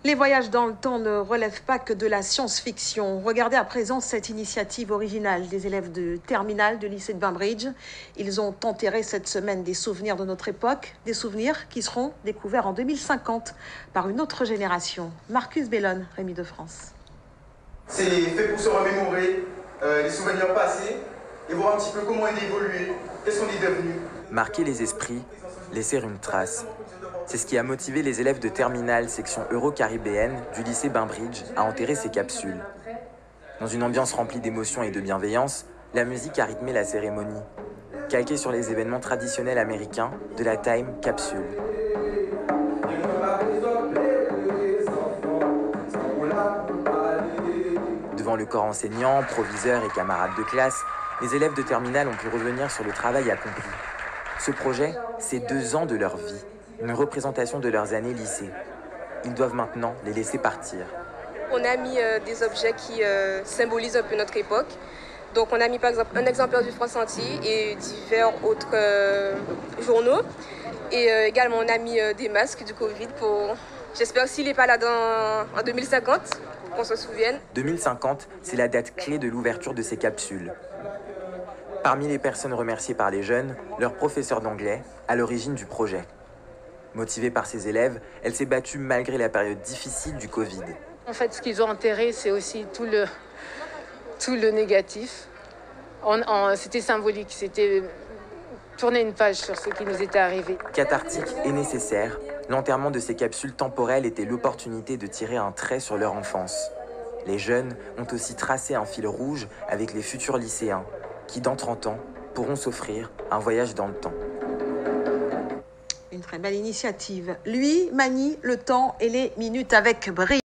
Les voyages dans le temps ne relèvent pas que de la science-fiction. Regardez à présent cette initiative originale des élèves de terminale du lycée de Bainbridge. Ils ont enterré cette semaine des souvenirs de notre époque, des souvenirs qui seront découverts en 2050 par une autre génération. Marcus Bellone, Rémi de France. C'est fait pour se remémorer les souvenirs passés et voir un petit peu comment on a évolué, qu'est-ce qu'on est devenu. Marquer les esprits, laisser une trace. C'est ce qui a motivé les élèves de terminale section euro-caribéenne du lycée Bainbridge à enterrer ces capsules. Dans une ambiance remplie d'émotion et de bienveillance, la musique a rythmé la cérémonie, calquée sur les événements traditionnels américains de la Time Capsule. Devant le corps enseignant, proviseurs et camarades de classe, les élèves de terminale ont pu revenir sur le travail accompli. Ce projet, c'est 2 ans de leur vie, une représentation de leurs années lycée. Ils doivent maintenant les laisser partir. On a mis des objets qui symbolisent un peu notre époque. Donc on a mis par exemple un exemplaire du France entier et divers autres journaux. Et également on a mis des masques du Covid pour... J'espère s'il n'est pas là en 2050, qu'on se souvienne. 2050, c'est la date clé de l'ouverture de ces capsules. Parmi les personnes remerciées par les jeunes, leur professeur d'anglais, à l'origine du projet. Motivée par ses élèves, elle s'est battue malgré la période difficile du Covid. En fait, ce qu'ils ont enterré, c'est aussi tout le négatif. C'était symbolique, c'était tourner une page sur ce qui nous était arrivé. Cathartique et nécessaire, l'enterrement de ces capsules temporelles était l'opportunité de tirer un trait sur leur enfance. Les jeunes ont aussi tracé un fil rouge avec les futurs lycéens, qui dans 30 ans pourront s'offrir un voyage dans le temps. Une très belle initiative. Lui manie le temps et les minutes avec brio.